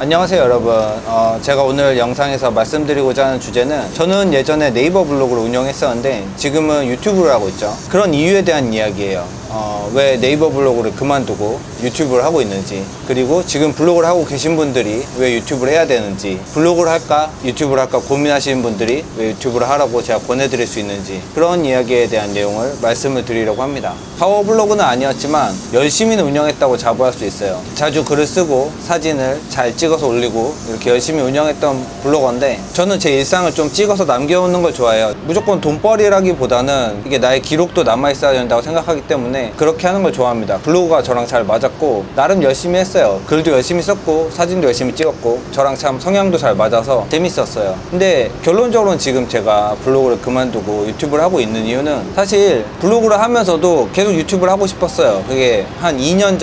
안녕하세요 여러분. 제가 오늘 영상에서 말씀드리고자 하는 주제는, 저는 예전에 네이버 블로그를 운영했었는데 지금은 유튜브를 하고 있죠. 그런 이유에 대한 이야기예요. 왜 네이버 블로그를 그만두고 유튜브를 하고 있는지, 그리고 지금 블로그를 하고 계신 분들이 왜 유튜브를 해야 되는지, 블로그를 할까 유튜브를 할까 고민하시는 분들이 왜 유튜브를 하라고 제가 권해드릴 수 있는지, 그런 이야기에 대한 내용을 말씀을 드리려고 합니다. 파워 블로그는 아니었지만 열심히는 운영했다고 자부할 수 있어요. 자주 글을 쓰고 사진을 잘 찍어서 올리고 이렇게 열심히 운영했던 블로거인데, 저는 제 일상을 좀 찍어서 남겨오는 걸 좋아해요. 무조건 돈벌이라기보다는 이게 나의 기록도 남아있어야 된다고 생각하기 때문에 그렇게 하는 걸 좋아합니다. 블로그가 저랑 잘 맞았고 나름 열심히 했어요. 글도 열심히 썼고 사진도 열심히 찍었고 저랑 참 성향도 잘 맞아서 재밌었어요. 근데 결론적으로는 지금 제가 블로그를 그만두고 유튜브를 하고 있는 이유는, 사실 블로그를 하면서도 계속 유튜브를 하고 싶었어요. 그게 한 2년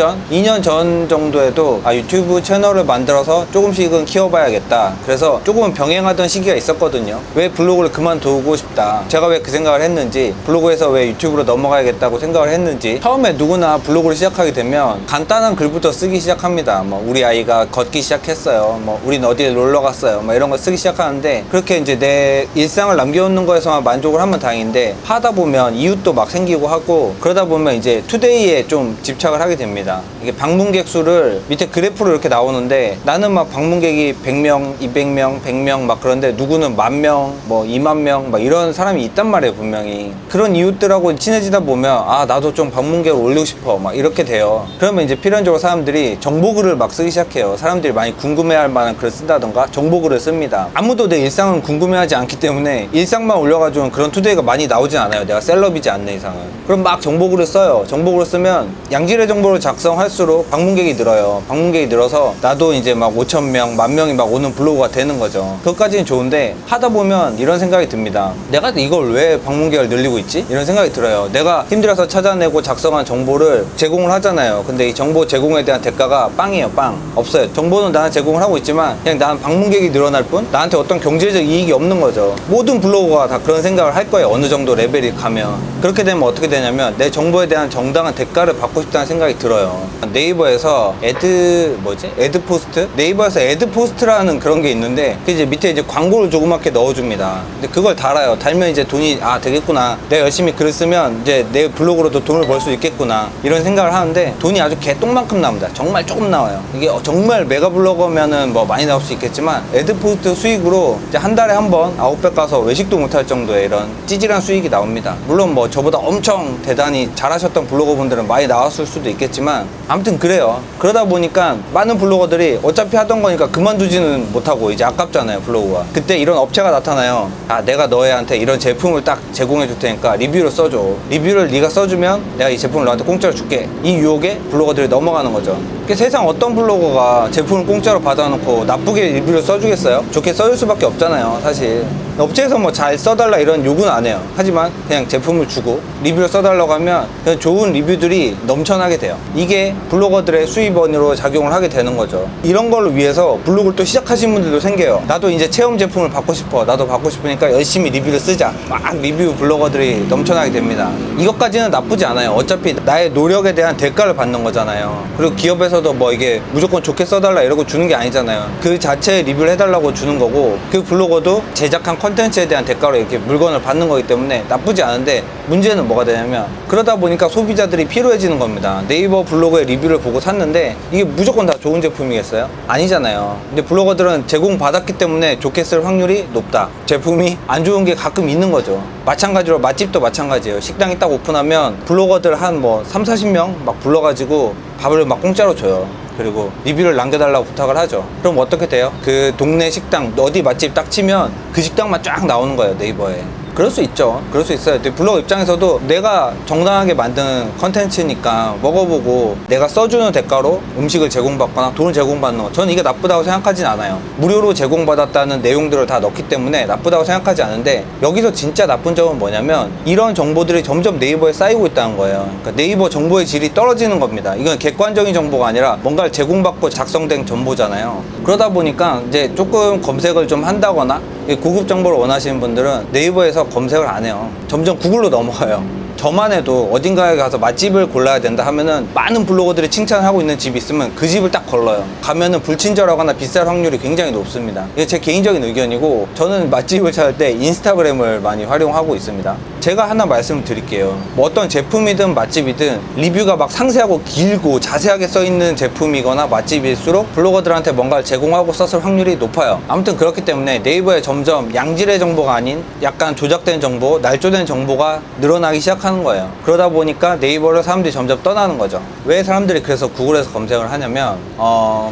전 정도에도 유튜브 채널을 만들어서 조금씩은 키워봐야겠다, 그래서 조금은 병행하던 시기가 있었거든요. 왜 블로그를 그만두고 싶다, 제가 왜 그 생각을 했는지, 블로그에서 왜 유튜브로 넘어가야겠다고 생각을 했는지. 처음에 누구나 블로그를 시작하게 되면 간단한 글부터 쓰기 시작합니다. 우리 아이가 걷기 시작했어요, 우린 어디에 놀러 갔어요, 이런 거 쓰기 시작하는데, 그렇게 이제 내 일상을 남겨놓는 거에서만 만족을 하면 다행인데, 하다 보면 이웃도 막 생기고 하고, 그러다 보면 이제 투데이에 좀 집착을 하게 됩니다. 이게 방문객 수를 밑에 그래프로 이렇게 나오는데, 나는 막 방문객이 100명, 200명, 100명 막 그런데, 누구는 10,000명, 20,000명 막 이런 사람이 있단 말이에요, 분명히. 그런 이웃들하고 친해지다 보면 나도 좀 방문객을 올리고 싶어, 막 이렇게 돼요. 그러면 이제 필연적으로 사람들이 정보글을 막 쓰기 시작해요. 사람들이 많이 궁금해할 만한 글을 쓴다던가 정보글을 씁니다. 아무도 내 일상은 궁금해하지 않기 때문에 일상만 올려가지고 그런 투데이가 많이 나오진 않아요. 내가 셀럽이지 않는 이상은. 그럼 막 정보글을 써요. 정보글을 쓰면 양질의 정보를 작성할수록 방문객이 늘어요. 방문객이 늘어서 나도 이제 막 5,000명, 10,000명이 막 오는 블로그가 되는 거죠. 그것까지는 좋은데, 하다 보면 이런 생각이 듭니다. 내가 이걸 왜 방문객을 늘리고 있지? 이런 생각이 들어요. 내가 힘들어서 찾아내고 작성한 정보를 제공을 하잖아요. 근데 이 정보 제공에 대한 대가가 빵이에요. 빵. 없어요. 정보는 나는 제공을 하고 있지만 그냥 나는 방문객이 늘어날 뿐 나한테 어떤 경제적 이익이 없는 거죠. 모든 블로거가 다 그런 생각을 할 거예요. 어느 정도 레벨이 가면. 그렇게 되면 어떻게 되냐면, 내 정보에 대한 정당한 대가를 받고 싶다는 생각이 들어요. 네이버에서 애드포스트? 네이버에서 애드포스트라는 그런 게 있는데, 그 이제 밑에 이제 광고를 조그맣게 넣어줍니다. 근데 그걸 달아요. 달면 이제 돈이 되겠구나, 내가 열심히 글을 쓰면 이제 내 블로그로도 돈을 벌 수 있겠구나, 이런 생각을 하는데, 돈이 아주 개똥만큼 나옵니다. 정말 조금 나와요. 이게 정말 메가 블로거면은 많이 나올 수 있겠지만, 애드포스트 수익으로 이제 한 달에 한 번 아웃백 가서 외식도 못할 정도의 이런 찌질한 수익이 나옵니다. 물론 저보다 엄청 대단히 잘하셨던 블로거 분들은 많이 나왔을 수도 있겠지만, 아무튼 그래요. 그러다 보니까 많은 블로거들이 어차피 하던 거니까 그만두지는 못하고, 이제 아깝잖아요, 블로그가. 그때 이런 업체가 나타나요. 내가 너희한테 이런 제품을 딱 제공해 줄 테니까 리뷰를 써줘. 리뷰를 네가 써주면 내가 이 제품을 너한테 공짜로 줄게. 이 유혹에 블로거들이 넘어가는 거죠. 세상 어떤 블로거가 제품을 공짜로 받아놓고 나쁘게 리뷰를 써주겠어요? 좋게 써줄 수밖에 없잖아요, 사실. 업체에서 잘 써달라 이런 요구는 안 해요. 하지만 그냥 제품을 주고 리뷰를 써달라고 하면 그냥 좋은 리뷰들이 넘쳐나게 돼요. 이게 블로거들의 수입원으로 작용을 하게 되는 거죠. 이런 걸로 위해서 블로그를 또 시작하신 분들도 생겨요. 나도 이제 체험 제품을 받고 싶어, 나도 받고 싶으니까 열심히 리뷰를 쓰자, 막 리뷰 블로거들이 넘쳐나게 됩니다. 이것까지는 나쁘지 않아요. 어차피 나의 노력에 대한 대가를 받는 거잖아요. 그리고 기업에서도 이게 무조건 좋게 써달라 이러고 주는 게 아니잖아요. 그 자체에 리뷰를 해달라고 주는 거고, 그 블로거도 제작한 컨텐츠에 대한 대가로 이렇게 물건을 받는 거기 때문에 나쁘지 않은데, 문제는 뭐가 되냐면, 그러다 보니까 소비자들이 피로해지는 겁니다. 네이버 블로그의 리뷰를 보고 샀는데 이게 무조건 다 좋은 제품이겠어요? 아니잖아요. 근데 블로거들은 제공받았기 때문에 좋게 쓸 확률이 높다. 제품이 안 좋은 게 가끔 있는 거죠. 마찬가지로 맛집도 마찬가지예요. 식당이 딱 오픈하면 블로거들 한 30-40명 막 불러가지고 밥을 막 공짜로 줘요. 그리고 리뷰를 남겨달라고 부탁을 하죠. 그럼 어떻게 돼요? 그 동네 식당 어디 맛집 딱 치면 그 식당만 쫙 나오는 거예요, 네이버에. 그럴 수 있죠. 그럴 수 있어요. 블로거 입장에서도 내가 정당하게 만든 컨텐츠니까 먹어보고 내가 써주는 대가로 음식을 제공받거나 돈을 제공받는 거, 저는 이게 나쁘다고 생각하진 않아요. 무료로 제공받았다는 내용들을 다 넣기 때문에 나쁘다고 생각하지 않은데, 여기서 진짜 나쁜 점은 뭐냐면, 이런 정보들이 점점 네이버에 쌓이고 있다는 거예요. 그러니까 네이버 정보의 질이 떨어지는 겁니다. 이건 객관적인 정보가 아니라 뭔가를 제공받고 작성된 정보잖아요. 그러다 보니까 이제 조금 검색을 좀 한다거나 고급 정보를 원하시는 분들은 네이버에서 검색을 안 해요. 점점 구글로 넘어가요. 저만 해도 어딘가에 가서 맛집을 골라야 된다 하면은 많은 블로거들이 칭찬하고 있는 집이 있으면 그 집을 딱 걸러요. 가면은 불친절하거나 비쌀 확률이 굉장히 높습니다. 이게 제 개인적인 의견이고, 저는 맛집을 찾을 때 인스타그램을 많이 활용하고 있습니다. 제가 하나 말씀을 드릴게요. 뭐 어떤 제품이든 맛집이든 리뷰가 막 상세하고 길고 자세하게 써있는 제품이거나 맛집일수록 블로거들한테 뭔가를 제공하고 썼을 확률이 높아요. 아무튼 그렇기 때문에 네이버에 점점 양질의 정보가 아닌 약간 조작된 정보, 날조된 정보가 늘어나기 시작하는 거예요. 그러다 보니까 네이버를 사람들이 점점 떠나는 거죠. 왜 사람들이 그래서 구글에서 검색을 하냐면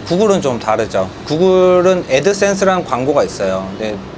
구글은 좀 다르죠. 구글은 애드센스라는 광고가 있어요.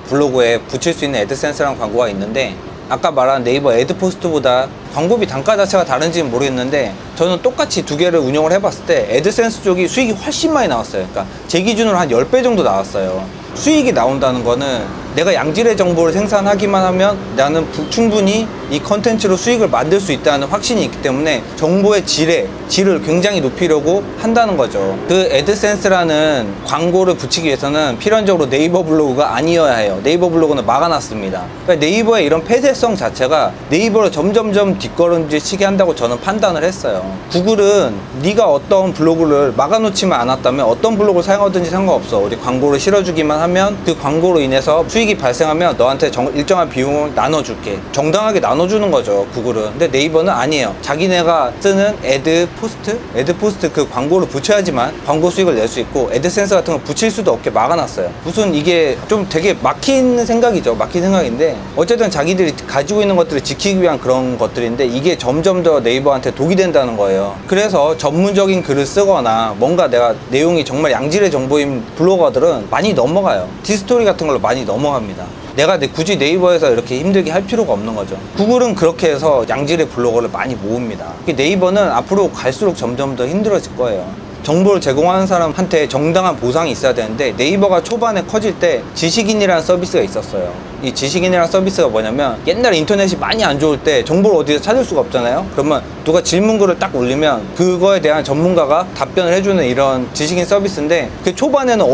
블로그에 붙일 수 있는 애드센스라는 광고가 있는데, 아까 말한 네이버 애드포스트보다 광고비 단가 자체가 다른지는 모르겠는데, 저는 똑같이 두 개를 운영을 해봤을 때 애드센스 쪽이 수익이 훨씬 많이 나왔어요. 그러니까 제 기준으로 한 10배 정도 나왔어요. 수익이 나온다는 거는 내가 양질의 정보를 생산하기만 하면 나는 충분히 이 컨텐츠로 수익을 만들 수 있다는 확신이 있기 때문에 정보의 질을 굉장히 높이려고 한다는 거죠. 그 애드센스라는 광고를 붙이기 위해서는 필연적으로 네이버 블로그가 아니어야 해요. 네이버 블로그는 막아놨습니다. 그러니까 네이버의 이런 폐쇄성 자체가 네이버를 점점점 뒷걸음질 치게 한다고 저는 판단을 했어요. 구글은 네가 어떤 블로그를 막아놓지만 않았다면 어떤 블로그를 사용하든지 상관없어. 우리 광고를 실어주기만 하면 그 광고로 인해서 수익이 발생하면 너한테 일정한 비용을 나눠줄게. 정당하게 나눠주는 거죠, 구글은. 근데 네이버는 아니에요. 자기네가 쓰는 애드포스트 그 광고를 붙여야지만 광고 수익을 낼 수 있고, 애드센스 같은 거 붙일 수도 없게 막아놨어요. 무슨 이게 좀 되게 막힌 생각이죠. 막힌 생각인데, 어쨌든 자기들이 가지고 있는 것들을 지키기 위한 그런 것들인데, 이게 점점 더 네이버한테 독이 된다는 거예요. 그래서 전문적인 글을 쓰거나 뭔가 내가 내용이 정말 양질의 정보인 블로거들은 많이 넘어가요. 디스토리 같은 걸로 많이 넘어갑니다. 내가 굳이 네이버에서 이렇게 힘들게 할 필요가 없는 거죠. 구글은 그렇게 해서 양질의 블로거를 많이 모읍니다. 네이버는 앞으로 갈수록 점점 더 힘들어질 거예요. 정보를 제공하는 사람한테 정당한 보상이 있어야 되는데, 네이버가 초반에 커질 때 지식인이라는 서비스가 있었어요. 이 지식인이라는 서비스가 뭐냐면, 옛날에 인터넷이 많이 안 좋을 때 정보를 어디서 찾을 수가 없잖아요. 그러면 누가 질문글을 딱 올리면 그거에 대한 전문가가 답변을 해주는 이런 지식인 서비스인데, 그 초반에는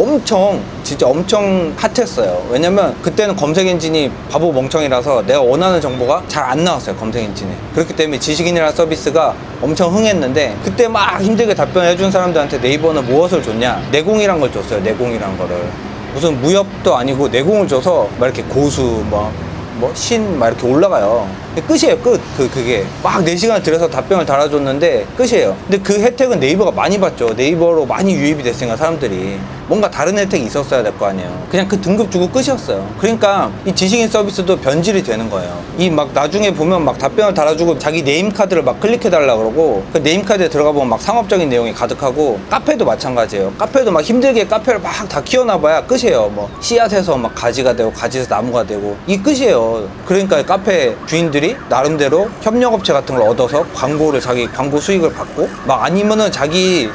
진짜 엄청 핫했어요. 왜냐면 그때는 검색 엔진이 바보 멍청이라서 내가 원하는 정보가 잘 안 나왔어요, 검색 엔진에. 그렇기 때문에 지식인이라는 서비스가 엄청 흥했는데, 그때 막 힘들게 답변해 준 사람들한테 네이버는 무엇을 줬냐? 내공이란 걸 줬어요. 내공이란 거를. 무슨 무협도 아니고 내공을 줘서 막 이렇게 고수 신 막 이렇게 올라가요. 끝이에요. 끝. 그게 막 4시간 들여서 답변을 달아줬는데 끝이에요. 근데 그 혜택은 네이버가 많이 받죠. 네이버로 많이 유입이 됐으니까 사람들이 뭔가 다른 혜택이 있었어야 될 거 아니에요. 그냥 그 등급 주고 끝이었어요. 그러니까 이 지식인 서비스도 변질이 되는 거예요. 이 막 나중에 보면 막 답변을 달아주고 자기 네임카드를 막 클릭해달라 그러고, 그 네임카드에 들어가 보면 막 상업적인 내용이 가득하고, 카페도 마찬가지예요. 카페도 막 힘들게 카페를 막 다 키워놔봐야 끝이에요. 뭐 씨앗에서 막 가지가 되고, 가지에서 나무가 되고, 이 끝이에요. 그러니까 카페 주인들이 나름대로 협력업체 같은 걸 얻어서 자기 광고 수익을 받고, 막 아니면은 자기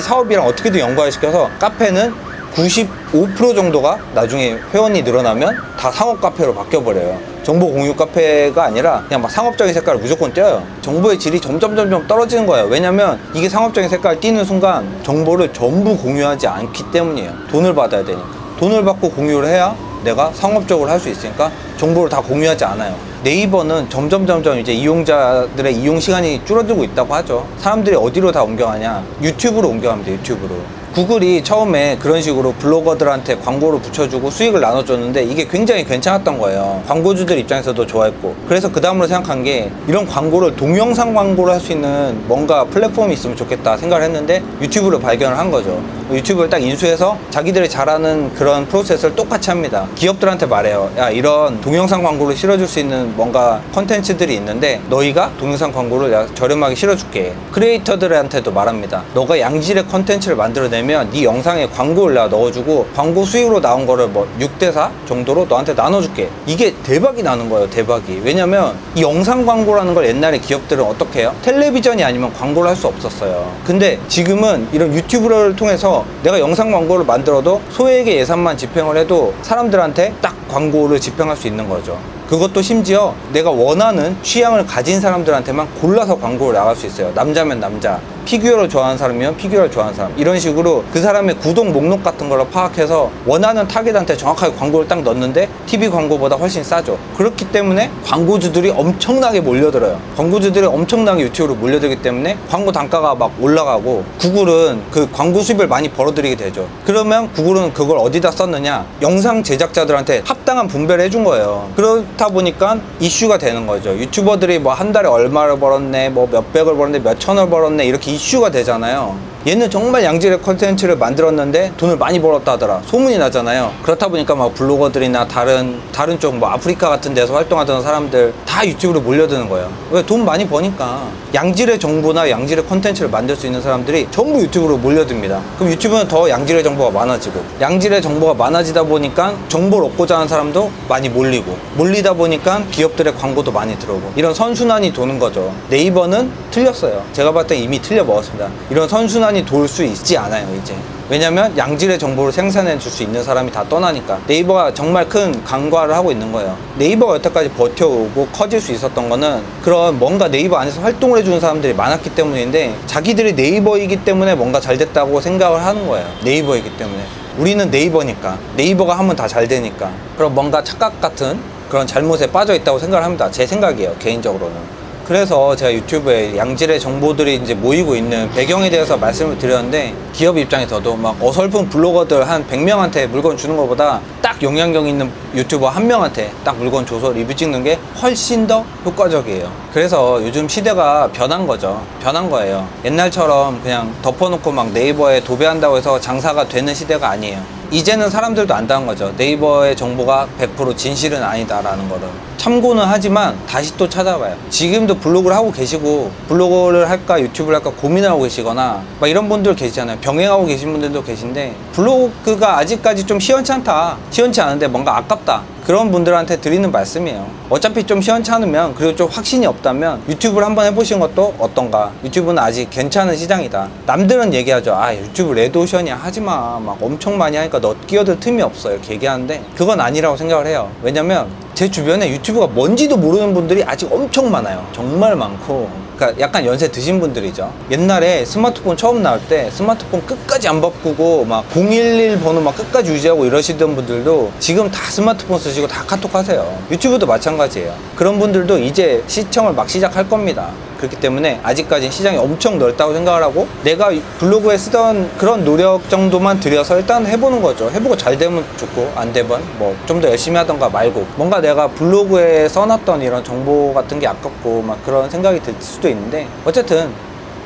사업이랑 어떻게든 연관시켜서 카페는 95% 정도가 나중에 회원이 늘어나면 다 상업 카페로 바뀌어버려요. 정보 공유 카페가 아니라 그냥 막 상업적인 색깔을 무조건 띄어요. 정보의 질이 점점 떨어지는 거예요. 왜냐면 이게 상업적인 색깔을 띄는 순간 정보를 전부 공유하지 않기 때문이에요. 돈을 받아야 되니까. 돈을 받고 공유를 해야 내가 상업적으로 할 수 있으니까 정보를 다 공유하지 않아요. 네이버는 점점 이제 이용자들의 이용 시간이 줄어들고 있다고 하죠. 사람들이 어디로 다 옮겨가냐? 유튜브로 옮겨갑니다. 유튜브로. 구글이 처음에 그런 식으로 블로거들한테 광고를 붙여주고 수익을 나눠줬는데 이게 굉장히 괜찮았던 거예요. 광고주들 입장에서도 좋아했고. 그래서 그 다음으로 생각한 게 이런 광고를 동영상 광고를 할 수 있는 뭔가 플랫폼이 있으면 좋겠다 생각을 했는데 유튜브를 발견을 한 거죠. 유튜브를 딱 인수해서 자기들이 잘하는 그런 프로세스를 똑같이 합니다. 기업들한테 말해요. 야, 이런 동영상 광고를 실어줄 수 있는 뭔가 컨텐츠들이 있는데 너희가 동영상 광고를 내가 저렴하게 실어줄게. 크리에이터들한테도 말합니다. 너가 양질의 컨텐츠를 만들어내면 네 영상에 광고를 내가 넣어주고 광고 수익으로 나온 거를 뭐 6대4 정도로 너한테 나눠줄게. 이게 대박이 나는 거예요. 대박이. 왜냐면 이 영상 광고라는 걸 옛날에 기업들은 어떻게 해요? 텔레비전이 아니면 광고를 할 수 없었어요. 근데 지금은 이런 유튜브를 통해서 내가 영상 광고를 만들어도 소액의 예산만 집행을 해도 사람들한테 딱 광고를 집행할 수 있는 거죠. 그것도 심지어 내가 원하는 취향을 가진 사람들한테만 골라서 광고를 나갈 수 있어요. 남자면 남자, 피규어를 좋아하는 사람이면 피규어를 좋아하는 사람, 이런 식으로 그 사람의 구독 목록 같은 걸 파악해서 원하는 타겟한테 정확하게 광고를 딱 넣는데 TV 광고보다 훨씬 싸죠. 그렇기 때문에 광고주들이 엄청나게 몰려들어요. 광고주들이 엄청나게 유튜브로 몰려들기 때문에 광고 단가가 막 올라가고, 구글은 그 광고 수입을 많이 벌어들이게 되죠. 그러면 구글은 그걸 어디다 썼느냐, 영상 제작자들한테 합당한 분배를 해준 거예요. 그렇다 보니까 이슈가 되는 거죠. 유튜버들이 뭐 한 달에 얼마를 벌었네, 뭐 몇백을 벌었네, 몇천을 벌었네, 이렇게 이슈가 되잖아요. 얘는 정말 양질의 컨텐츠를 만들었는데 돈을 많이 벌었다 하더라, 소문이 나잖아요. 그렇다 보니까 막 블로거들이나 다른 쪽 뭐 아프리카 같은 데서 활동하던 사람들 다 유튜브로 몰려드는 거예요. 왜? 돈 많이 버니까. 양질의 정보나 양질의 컨텐츠를 만들 수 있는 사람들이 전부 유튜브로 몰려듭니다. 그럼 유튜브는 더 양질의 정보가 많아지고, 양질의 정보가 많아지다 보니까 정보를 얻고자 하는 사람도 많이 몰리다 보니까 기업들의 광고도 많이 들어오고, 이런 선순환이 도는 거죠. 네이버는 틀렸어요. 제가 봤을 때 이미 틀려 먹었습니다. 이런 선순환이 돌 수 있지 않아요, 이제. 왜냐면 양질의 정보를 생산해 줄 수 있는 사람이 다 떠나니까. 네이버가 정말 큰 강과를 하고 있는 거예요. 네이버가 여태까지 버텨오고 커질 수 있었던 거는 그런 뭔가 네이버 안에서 활동을 해주는 사람들이 많았기 때문인데, 자기들이 네이버이기 때문에 뭔가 잘 됐다고 생각을 하는 거예요. 네이버이기 때문에. 우리는 네이버니까, 네이버가 하면 다 잘 되니까. 그럼 뭔가 착각 같은 그런 잘못에 빠져 있다고 생각을 합니다. 제 생각이에요, 개인적으로는. 그래서 제가 유튜브에 양질의 정보들이 이제 모이고 있는 배경에 대해서 말씀을 드렸는데, 기업 입장에서도 막 어설픈 블로거들 한 100명한테 물건 주는 것보다 딱 영향력 있는 유튜버 한 명한테 딱 물건 줘서 리뷰 찍는 게 훨씬 더 효과적이에요. 그래서 요즘 시대가 변한 거죠. 변한 거예요. 옛날처럼 그냥 덮어놓고 막 네이버에 도배한다고 해서 장사가 되는 시대가 아니에요. 이제는 사람들도 안다는 거죠. 네이버의 정보가 100% 진실은 아니다라는 거를. 참고는 하지만 다시 또 찾아봐요. 지금도 블로그를 하고 계시고, 블로그를 할까 유튜브를 할까 고민하고 계시거나 막 이런 분들 계시잖아요. 병행하고 계신 분들도 계신데, 블로그가 아직까지 좀 시원치 않다, 시원치 않은데 뭔가 아깝다, 그런 분들한테 드리는 말씀이에요. 어차피 좀 시원치 않으면, 그리고 좀 확신이 없다면 유튜브를 한번 해보신 것도 어떤가. 유튜브는 아직 괜찮은 시장이다. 남들은 얘기하죠. 아, 유튜브 레드오션이야, 하지마, 막 엄청 많이 하니까 너 끼어들 틈이 없어, 이렇게 얘기하는데, 그건 아니라고 생각을 해요. 왜냐면 제 주변에 유튜브가 뭔지도 모르는 분들이 아직 엄청 많아요. 정말 많고. 그러니까 약간 연세 드신 분들이죠. 옛날에 스마트폰 처음 나올 때 스마트폰 끝까지 안 바꾸고 막 011 번호 막 끝까지 유지하고 이러시던 분들도 지금 다 스마트폰 쓰시고 다 카톡 하세요. 유튜브도 마찬가지예요. 그런 분들도 이제 시청을 막 시작할 겁니다. 그렇기 때문에 아직까지 시장이 엄청 넓다고 생각을 하고, 내가 블로그에 쓰던 그런 노력 정도만 들여서 일단 해보는 거죠. 해보고 잘 되면 좋고, 안 되면 뭐 좀 더 열심히 하던가 말고, 뭔가 내가 블로그에 써놨던 이런 정보 같은 게 아깝고 막 그런 생각이 들 수도 있는데, 어쨌든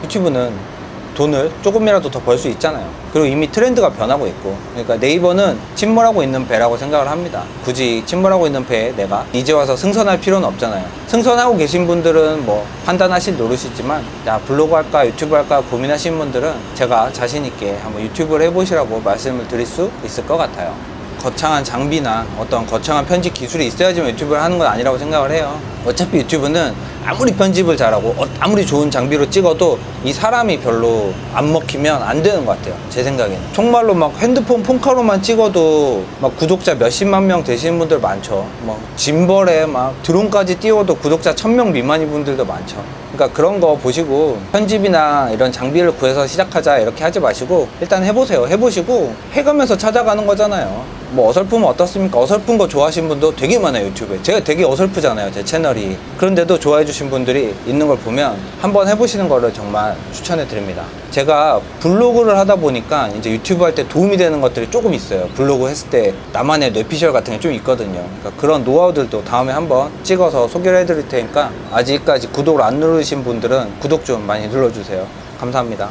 유튜브는 돈을 조금이라도 더 벌 수 있잖아요. 그리고 이미 트렌드가 변하고 있고, 그러니까 네이버는 침몰하고 있는 배라고 생각을 합니다. 굳이 침몰하고 있는 배에 내가 이제 와서 승선할 필요는 없잖아요. 승선하고 계신 분들은 뭐 판단하실 노릇이지만, 야, 블로그 할까 유튜브 할까 고민하신 분들은 제가 자신 있게 한번 유튜브를 해보시라고 말씀을 드릴 수 있을 것 같아요. 거창한 장비나 어떤 거창한 편집 기술이 있어야지만 유튜브를 하는 건 아니라고 생각을 해요. 어차피 유튜브는 아무리 편집을 잘하고 아무리 좋은 장비로 찍어도 이 사람이 별로 안 먹히면 안 되는 것 같아요, 제 생각에는. 정말로 막 핸드폰 폰카로만 찍어도 막 구독자 몇십만 명 되시는 분들 많죠. 뭐 짐벌에 막 드론까지 띄워도 구독자 1000명 미만인 분들도 많죠. 그러니까 그런 거 보시고 편집이나 이런 장비를 구해서 시작하자 이렇게 하지 마시고, 일단 해보세요. 해보시고 해가면서 찾아가는 거잖아요. 뭐 어설프면 어떻습니까? 어설픈 거 좋아하시는 분도 되게 많아요, 유튜브에. 제가 되게 어설프잖아요, 제 채널이. 그런데도 좋아해 주신 분들이 있는 걸 보면 한번 해보시는 거를 정말 추천해 드립니다. 제가 블로그를 하다 보니까 이제 유튜브 할 때 도움이 되는 것들이 조금 있어요. 블로그 했을 때 나만의 뇌피셜 같은 게 좀 있거든요. 그러니까 그런 노하우들도 다음에 한번 찍어서 소개를 해드릴 테니까, 아직까지 구독을 안 누르신 분들은 구독 좀 많이 눌러주세요. 감사합니다.